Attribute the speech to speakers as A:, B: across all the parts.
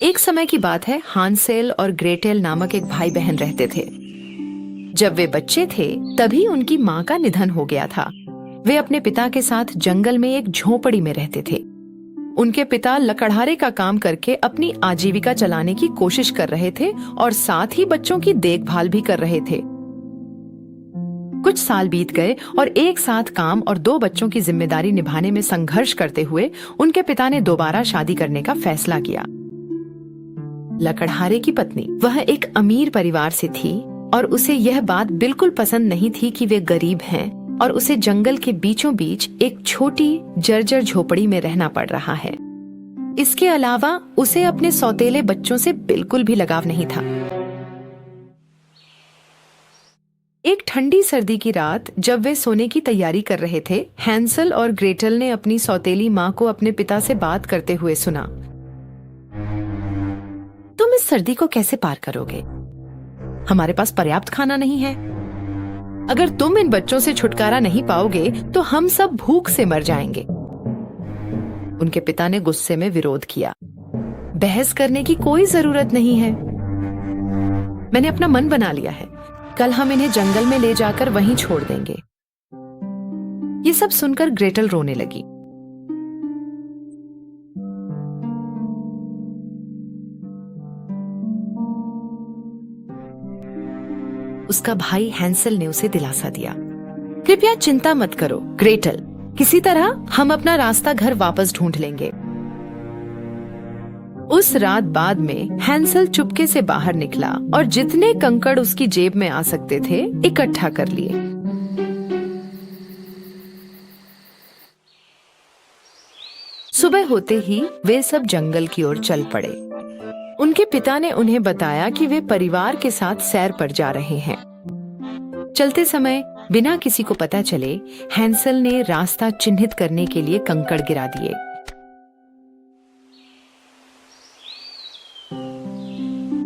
A: एक समय की बात है, हांसेल और ग्रेटेल नामक एक भाई बहन रहते थे। जब वे बच्चे थे तभी उनकी माँ का निधन हो गया था। वे अपने पिता के साथ जंगल में एक झोपड़ी में रहते थे। उनके पिता लकड़हारे का काम करके अपनी आजीविका चलाने की कोशिश कर रहे थे और साथ ही बच्चों की देखभाल भी कर रहे थे। कुछ साल बीत गए और एक साथ काम और 2 बच्चों की जिम्मेदारी निभाने में संघर्ष करते हुए उनके पिता ने दोबारा शादी करने का फैसला किया। लकड़हारे की पत्नी वह एक अमीर परिवार से थी और उसे यह बात बिल्कुल पसंद नहीं थी कि वे गरीब हैं और उसे जंगल के बीचों बीच एक छोटी जर्जर झोपड़ी में रहना पड़ रहा है। इसके अलावा उसे अपने सौतेले बच्चों से बिल्कुल भी लगाव नहीं था। एक ठंडी सर्दी की रात जब वे सोने की तैयारी कर रहे थे, हैंसल और ग्रेटल ने अपनी सौतेली माँ को अपने पिता से बात करते हुए सुना। तुम इस सर्दी को कैसे पार करोगे? हमारे पास पर्याप्त खाना नहीं है। अगर तुम इन बच्चों से छुटकारा नहीं पाओगे तो हम सब भूख से मर जाएंगे। उनके पिता ने गुस्से में विरोध किया। बहस करने की कोई जरूरत नहीं है। मैंने अपना मन बना लिया है। कल हम इन्हें जंगल में ले जाकर वहीं छोड़ देंगे। ये सब सुनकर ग्रेटल रोने लगी। उसका भाई हैंसल ने उसे दिलासा दिया, कृपया चिंता मत करो ग्रेटल, किसी तरह हम अपना रास्ता घर वापस ढूंढ लेंगे। उस रात बाद में हैंसल चुपके से बाहर निकला और जितने कंकड़ उसकी जेब में आ सकते थे इकट्ठा कर लिए। सुबह होते ही वे सब जंगल की ओर चल पड़े। उनके पिता ने उन्हें बताया कि वे परिवार के साथ सैर पर जा रहे हैं। चलते समय बिना किसी को पता चले हैंसल ने रास्ता चिन्हित करने के लिए कंकड़ गिरा दिए।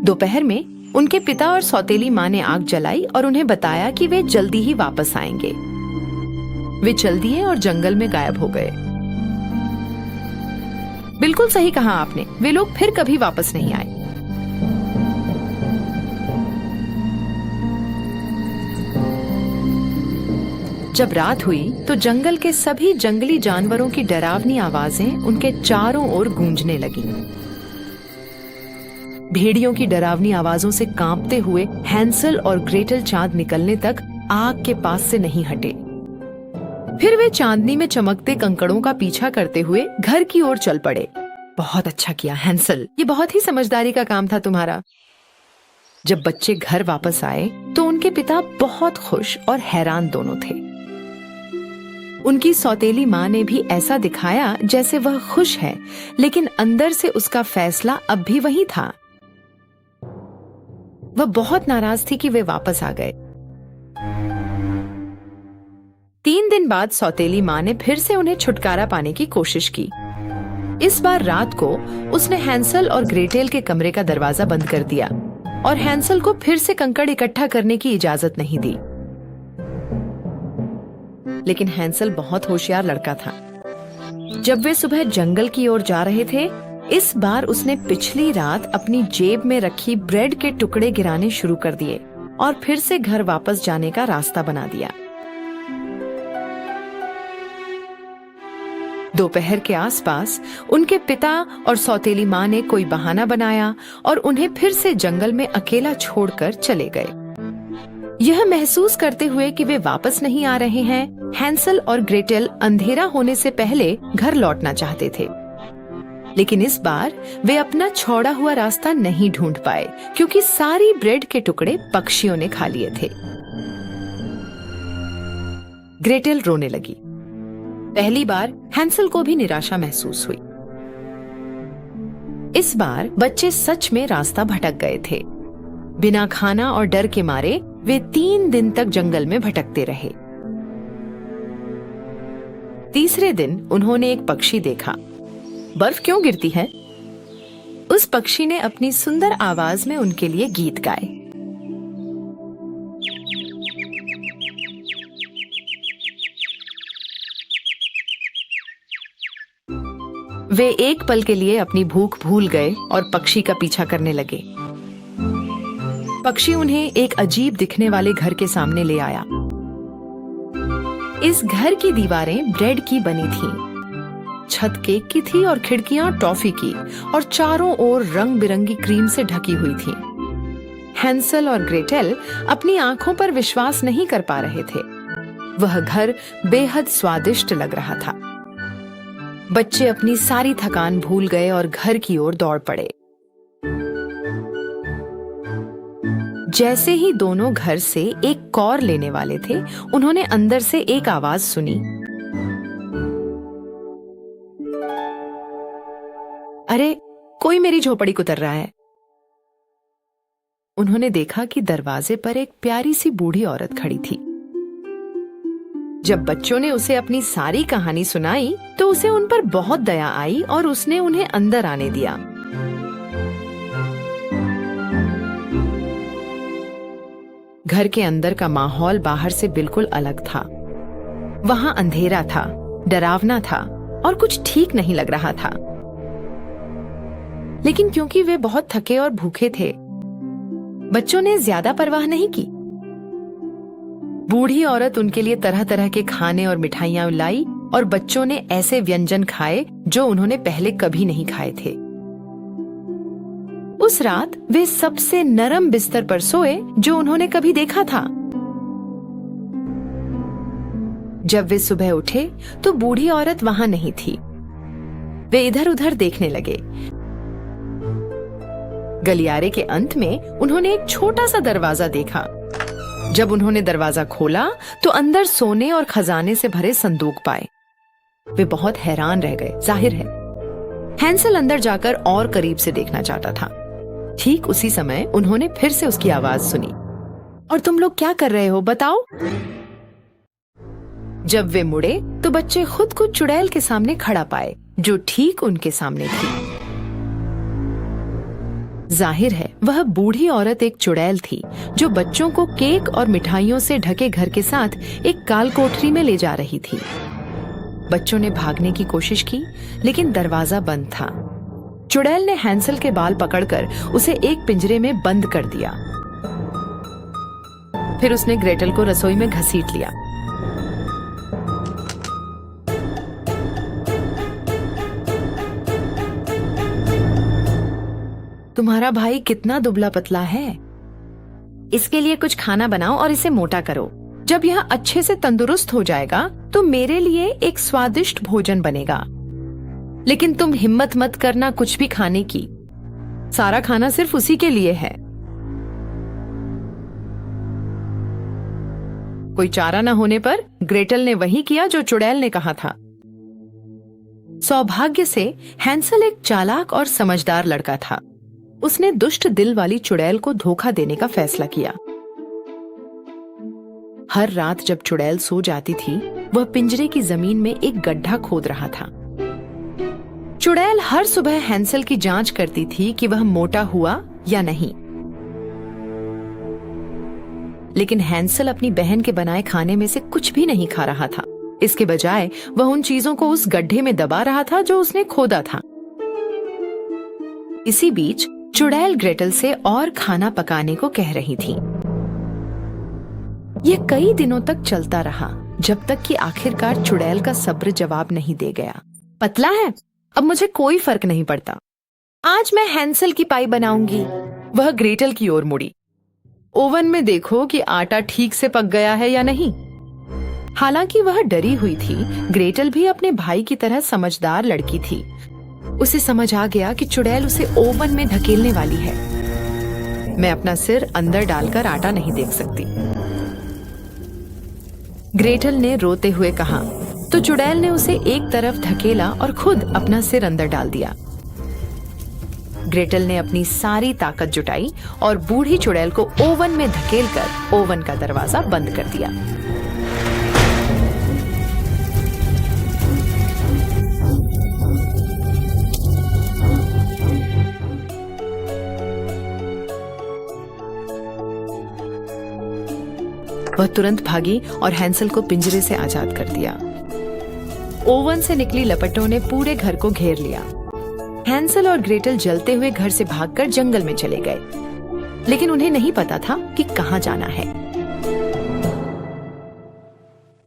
A: दोपहर में उनके पिता और सौतेली माँ ने आग जलाई और उन्हें बताया कि वे जल्दी ही वापस आएंगे। वे चल दिए और जंगल में गायब हो गए। बिल्कुल सही कहा आपने, वे लोग फिर कभी वापस नहीं आए। जब रात हुई तो जंगल के सभी जंगली जानवरों की डरावनी आवाजें उनके चारों ओर गूंजने लगीं। भेड़ियों की डरावनी आवाजों से कांपते हुए हैंसल और ग्रेटल चांद निकलने तक आग के पास से नहीं हटे। फिर वे चांदनी में चमकते कंकड़ों का पीछा करते हुए घर की ओर चल पड़े। बहुत अच्छा किया हैंसल, ये बहुत ही समझदारी का काम था तुम्हारा। जब बच्चे घर वापस आए तो उनके पिता बहुत खुश और हैरान दोनों थे। उनकी सौतेली माँ ने भी ऐसा दिखाया जैसे वह खुश है, लेकिन अंदर से उसका फैसला अब भी वही था। वह बहुत नाराज थी कि वे वापस आ गए। 3 दिन बाद सौतेली माँ ने फिर से उन्हें छुटकारा पाने की कोशिश की। इस बार रात को उसने हैंसल और ग्रेटेल के कमरे का दरवाजा बंद कर दिया और हैंसल को फिर से कंकड़ इकट्ठा करने की इजाजत नहीं दी। लेकिन हैंसल बहुत होशियार लड़का था। जब वे सुबह जंगल की ओर जा रहे थे, इस बार उसने पिछली रात अपनी जेब में रखी ब्रेड के टुकड़े गिराने शुरू कर दिए और फिर से घर वापस जाने का रास्ता बना दिया। दोपहर के आसपास उनके पिता और सौतेली माँ ने कोई बहाना बनाया और उन्हें फिर से जंगल में अकेला छोड़कर चले गए। यह महसूस करते हुए कि वे वापस नहीं आ रहे हैं, हैंसल और ग्रेटेल अंधेरा होने से पहले घर लौटना चाहते थे। लेकिन इस बार वे अपना छोड़ा हुआ रास्ता नहीं ढूंढ पाए क्योंकि सारी ब्रेड के टुकड़े पक्षियों ने खा लिए थे। ग्रेटेल रोने लगी। पहली बार हैंसल को भी निराशा महसूस हुई। इस बार बच्चे सच में रास्ता भटक गए थे। बिना खाना और डर के मारे वे 3 दिन तक जंगल में भटकते रहे। तीसरे दिन उन्होंने एक पक्षी देखा। बर्फ क्यों गिरती है? उस पक्षी ने अपनी सुंदर आवाज में उनके लिए गीत गाए। वे एक पल के लिए अपनी भूख भूल गए और पक्षी का पीछा करने लगे। पक्षी उन्हें एक अजीब दिखने वाले घर के सामने ले आया। इस घर की दीवारें ब्रेड की बनी थीं, छत केक की थी और खिड़कियां टॉफी की और चारों ओर रंग बिरंगी क्रीम से ढकी हुई थीं। हैंसल और ग्रेटेल अपनी आंखों पर विश्वास नहीं कर पा रहे थे। वह घर बेहद स्वादिष्ट लग रहा था। बच्चे अपनी सारी थकान भूल गए और घर की ओर दौड़ पड़े। जैसे ही दोनों घर से एक कौर लेने वाले थे, उन्होंने अंदर से एक आवाज सुनी। अरे, कोई मेरी झोपड़ी कुतर रहा है। उन्होंने देखा कि दरवाजे पर एक प्यारी सी बूढ़ी औरत खड़ी थी। जब बच्चों ने उसे अपनी सारी कहानी सुनाई तो उसे उन पर बहुत दया आई और उसने उन्हें अंदर आने दिया। घर के अंदर का माहौल बाहर से बिल्कुल अलग था। वहां अंधेरा था, डरावना था और कुछ ठीक नहीं लग रहा था। लेकिन क्योंकि वे बहुत थके और भूखे थे, बच्चों ने ज्यादा परवाह नहीं की। बूढ़ी औरत उनके लिए तरह तरह के खाने और मिठाइयां लाई और बच्चों ने ऐसे व्यंजन खाए जो उन्होंने पहले कभी नहीं खाए थे। उस रात वे सबसे नरम बिस्तर पर सोए जो उन्होंने कभी देखा था। जब वे सुबह उठे तो बूढ़ी औरत वहां नहीं थी। वे इधर उधर देखने लगे। गलियारे के अंत में उन्होंने एक छोटा सा दरवाजा देखा। जब उन्होंने दरवाजा खोला तो अंदर सोने और खजाने से भरे संदूक पाए। वे बहुत हैरान रह गए। जाहिर है हैंसल अंदर जाकर और करीब से देखना चाहता था। ठीक उसी समय उन्होंने फिर से उसकी आवाज सुनी। और तुम लोग क्या कर रहे हो, बताओ? जब वे मुड़े तो बच्चे खुद को चुड़ैल के सामने खड़ा पाए जो ठीक उनके सामने थी। जाहिर है वह बूढ़ी औरत एक चुड़ैल थी जो बच्चों को केक और मिठाइयों से ढके घर के साथ एक काल कोठरी में ले जा रही थी। बच्चों ने भागने की कोशिश की लेकिन दरवाजा बंद था। चुड़ैल ने हैंसल के बाल पकड़कर उसे एक पिंजरे में बंद कर दिया। फिर उसने ग्रेटल को रसोई में घसीट लिया। तुम्हारा भाई कितना दुबला पतला है। इसके लिए कुछ खाना बनाओ और इसे मोटा करो। जब यह अच्छे से तंदुरुस्त हो जाएगा तो मेरे लिए एक स्वादिष्ट भोजन बनेगा। लेकिन तुम हिम्मत मत करना कुछ भी खाने की। सारा खाना सिर्फ उसी के लिए है। कोई चारा न होने पर ग्रेटल ने वही किया जो चुड़ैल ने कहा था। सौभाग्य से हैंसल एक चालाक और समझदार लड़का था। उसने दुष्ट दिल वाली चुड़ैल को धोखा देने का फैसला किया। हर रात जब चुड़ैल सो जाती थी, वह पिंजरे की जमीन में एक गड्ढा खोद रहा था। चुड़ैल हर सुबह हैंसल की जांच करती थी कि वह मोटा हुआ या नहीं। लेकिन हैंसल अपनी बहन के बनाए खाने में से कुछ भी नहीं खा रहा था। इसके बजाय वह उन चीजों को उस गड्ढे में दबा रहा था जो उसने खोदा था। इसी बीच चुड़ैल ग्रेटल से और खाना पकाने को कह रही थी। यह कई दिनों तक चलता रहा, जब तक कि आखिरकार चुड़ैल का सब्र जवाब नहीं दे गया। पतला है, अब मुझे कोई फर्क नहीं पड़ता। आज मैं हैंसल की पाई बनाऊंगी। वह ग्रेटल की ओर मुड़ी। ओवन में देखो कि आटा ठीक से पक गया है या नहीं। हालांकि वह डरी हुई थी, ग्रेटल भी अपने भाई की तरह समझदार लड़की थी। उसे समझ आ गया कि चुड़ैल उसे ओवन में धकेलने वाली है। मैं अपना सिर अंदर डालकर आटा नहीं देख सकती, ग्रेटल ने रोते हुए कहा। तो चुड़ैल ने उसे एक तरफ धकेला और खुद अपना सिर अंदर डाल दिया। ग्रेटल ने अपनी सारी ताकत जुटाई और बूढ़ी चुड़ैल को ओवन में धकेलकर ओवन का दरवाजा बंद कर दिया। वह तुरंत भागी और हैंसल को पिंजरे से आजाद कर दिया। ओवन से निकली लपटों ने पूरे घर को घेर लिया। हैंसल और ग्रेटल जलते हुए घर से भागकर जंगल में चले गए, लेकिन उन्हें नहीं पता था कि कहां जाना है।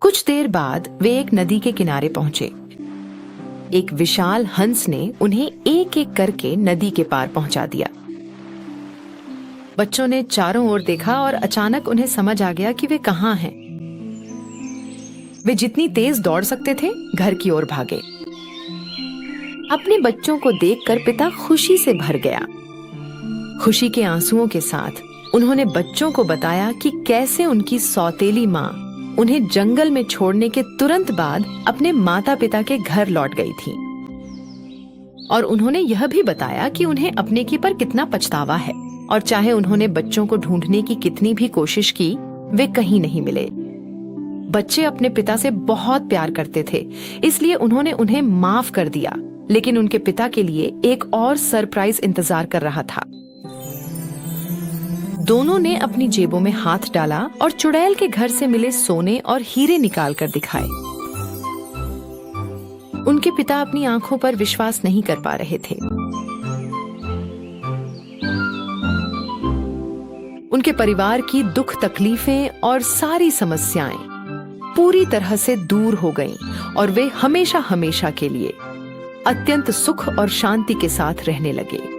A: कुछ देर बाद वे एक नदी के किनारे पहुंचे। एक विशाल हंस ने उन्हें एक एक करके नदी के पार पहुंचा दिया। बच्चों ने चारों ओर देखा और अचानक उन्हें समझ आ गया कि वे कहां हैं। वे जितनी तेज दौड़ सकते थे घर की ओर भागे। अपने बच्चों को देखकर पिता खुशी से भर गया। खुशी के आंसुओं के साथ उन्होंने बच्चों को बताया कि कैसे उनकी सौतेली माँ उन्हें जंगल में छोड़ने के तुरंत बाद अपने माता पिता के घर लौट गई थी। और उन्होंने यह भी बताया कि उन्हें अपने की पर कितना पछतावा है, और चाहे उन्होंने बच्चों को ढूंढने की कितनी भी कोशिश की, वे कहीं नहीं मिले। बच्चे अपने पिता से बहुत प्यार करते थे, इसलिए उन्होंने उन्हें माफ कर दिया, लेकिन उनके पिता के लिए एक और सरप्राइज इंतजार कर रहा था। दोनों ने अपनी जेबों में हाथ डाला और चुड़ैल के घर से मिले सोने और हीरे निकाल कर दिखाए। उनके पिता अपनी आंखों पर विश्वास नहीं कर पा रहे थे। उनके परिवार की दुख तकलीफें और सारी समस्याएं पूरी तरह से दूर हो गईं और वे हमेशा हमेशा के लिए अत्यंत सुख और शांति के साथ रहने लगे।